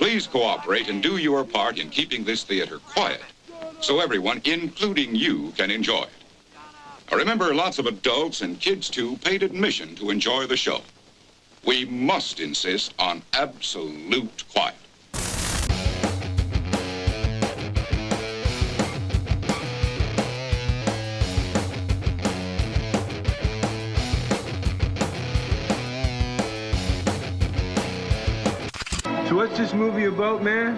Please cooperate and do your part in keeping this theater quiet so everyone, including you, can enjoy it. Remember, lots of adults and kids, too, paid admission to enjoy the show. We must insist on absolute quiet. So what's this movie about, man?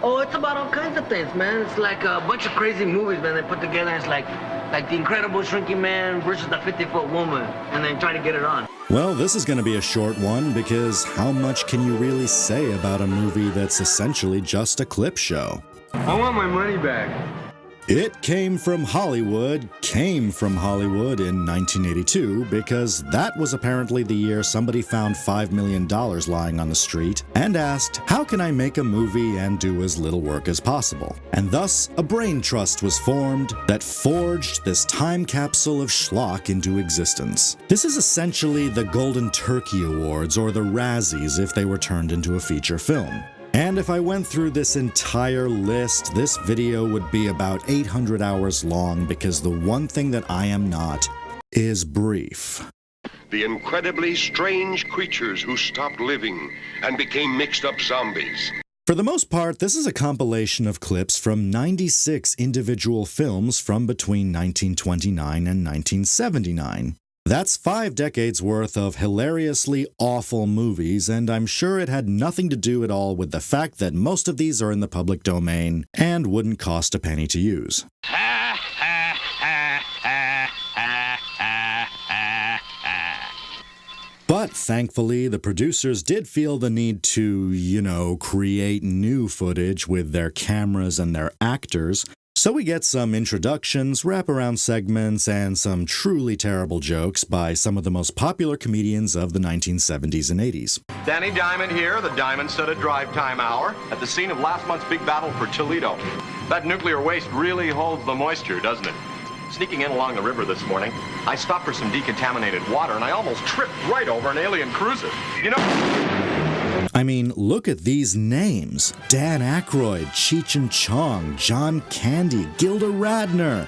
Oh, it's about all kinds of things, man. It's like a bunch of crazy movies, man, they put together. It's like The Incredible Shrinking Man versus the 50-Foot Woman, and then try to get it on. Well, this is going to be a short one, because how much can you really say about a movie that's essentially just a clip show? I want my money back. It came from Hollywood in 1982, because that was apparently the year somebody found $5 million lying on the street and asked, how can I make a movie and do as little work as possible? And thus, a brain trust was formed that forged this time capsule of schlock into existence. This is essentially the Golden Turkey Awards, or the Razzies if they were turned into a feature film. And if I went through this entire list, this video would be about 800 hours long, because the one thing that I am not is brief. The incredibly strange creatures who stopped living and became mixed-up zombies. For the most part, this is a compilation of clips from 96 individual films from between 1929 and 1979. That's 5 decades worth of hilariously awful movies, and I'm sure it had nothing to do at all with the fact that most of these are in the public domain and wouldn't cost a penny to use. But thankfully, the producers did feel the need to, create new footage with their cameras and their actors. So we get some introductions, wraparound segments, and some truly terrible jokes by some of the most popular comedians of the 1970s and 80s. Danny Diamond here, the Diamond-studded drive time hour, at the scene of last month's big battle for Toledo. That nuclear waste really holds the moisture, doesn't it? Sneaking in along the river this morning, I stopped for some decontaminated water, and I almost tripped right over an alien cruiser. I mean, look at these names. Dan Aykroyd, Cheech and Chong, John Candy, Gilda Radner.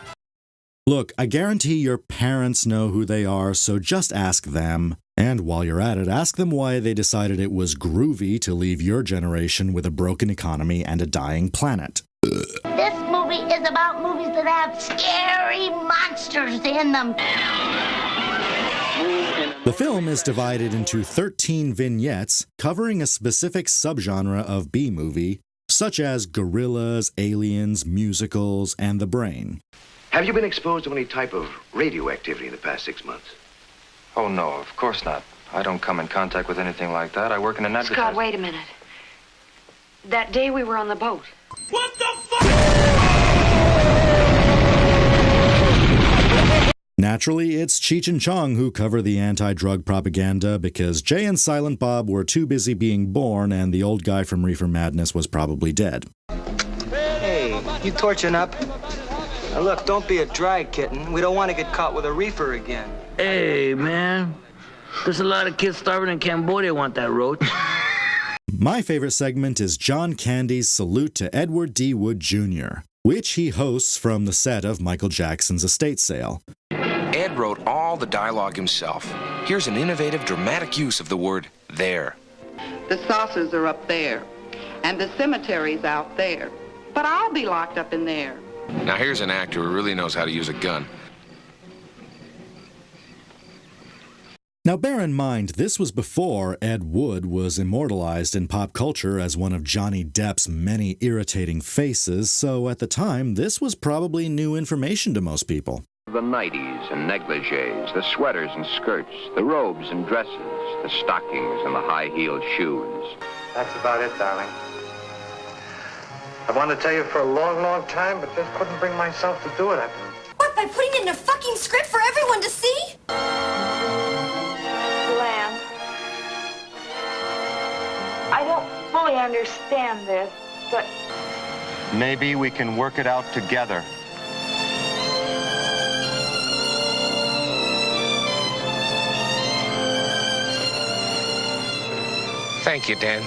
Look, I guarantee your parents know who they are, so just ask them. And while you're at it, ask them why they decided it was groovy to leave your generation with a broken economy and a dying planet. This movie is about movies that have scary monsters in them. The film is divided into 13 vignettes covering a specific subgenre of B-movie, such as gorillas, aliens, musicals, and the brain. Have you been exposed to any type of radioactivity in the past 6 months? Oh, no, of course not. I don't come in contact with anything like that. I work in an advertising... Scott, wait a minute. That day we were on the boat. What the fuck? Naturally, it's Cheech and Chong who cover the anti-drug propaganda, because Jay and Silent Bob were too busy being born and the old guy from Reefer Madness was probably dead. Hey, you torching up? Now look, don't be a dry kitten. We don't want to get caught with a reefer again. Hey, man. There's a lot of kids starving in Cambodia want that roach. My favorite segment is John Candy's salute to Edward D. Wood Jr., which he hosts from the set of Michael Jackson's estate sale. Ed wrote all the dialogue himself. Here's an innovative, dramatic use of the word there. The saucers are up there, and the cemetery's out there. But I'll be locked up in there. Now here's an actor who really knows how to use a gun. Now bear in mind, this was before Ed Wood was immortalized in pop culture as one of Johnny Depp's many irritating faces, so at the time, this was probably new information to most people. The nighties and negligees, the sweaters and skirts, the robes and dresses, the stockings and the high-heeled shoes. That's about it, darling. I wanted to tell you for a long, long time, but just couldn't bring myself to do it. What, by putting it in a fucking script for everyone to see? Lamb, I don't fully understand this, but... Maybe we can work it out together. Thank you, Dan.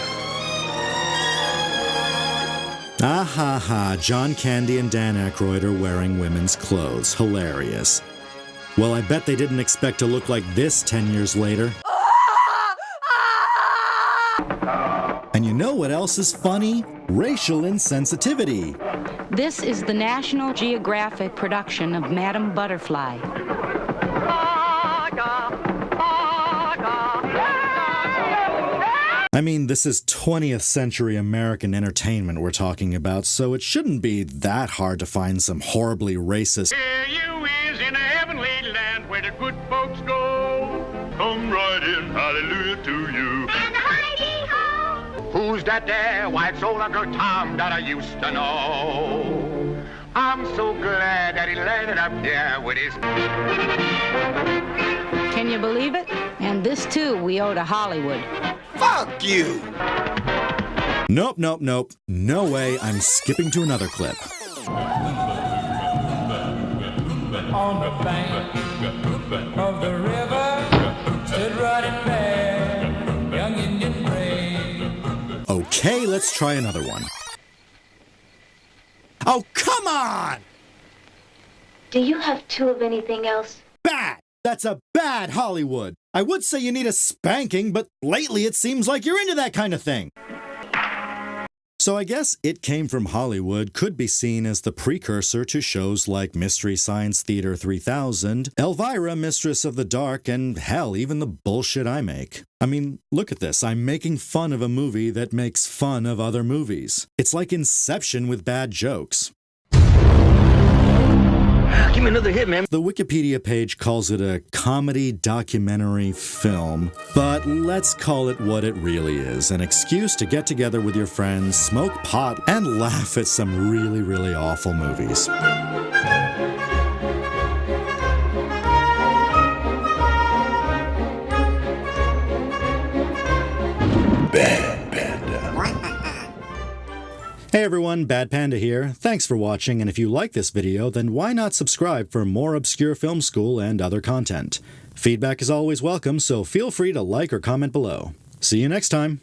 Ah ha ha, John Candy and Dan Aykroyd are wearing women's clothes. Hilarious. Well, I bet they didn't expect to look like this 10 years later. And you know what else is funny? Racial insensitivity. This is the National Geographic production of Madam Butterfly. I mean, this is 20th century American entertainment we're talking about, so it shouldn't be that hard to find some horribly racist is in a heavenly land where the good folks go. Come right in, hallelujah to you. And hi-dee-ho! Who's that there white soldier Tom that I used to know? I'm so glad that he landed up here with his... Can you believe it? And this, too, we owe to Hollywood. Fuck you! Nope, nope, nope. No way, I'm skipping to another clip. On the bank of the river, stood running back, young Indian brave. Okay, let's try another one. Oh, come on! Do you have two of anything else? Bad! That's a bad Hollywood. I would say you need a spanking, but lately it seems like you're into that kind of thing. So I guess It Came From Hollywood could be seen as the precursor to shows like Mystery Science Theater 3000, Elvira, Mistress of the Dark, and hell, even the bullshit I make. I mean, look at this. I'm making fun of a movie that makes fun of other movies. It's like Inception with bad jokes. Give me another hit, man. The Wikipedia page calls it a comedy documentary film, but let's call it what it really is, an excuse to get together with your friends, smoke pot, and laugh at some really, really awful movies. Bad Panda. Hey everyone, Bad Panda here. Thanks for watching, and if you like this video, then why not subscribe for more obscure film school and other content? Feedback is always welcome, so feel free to like or comment below. See you next time.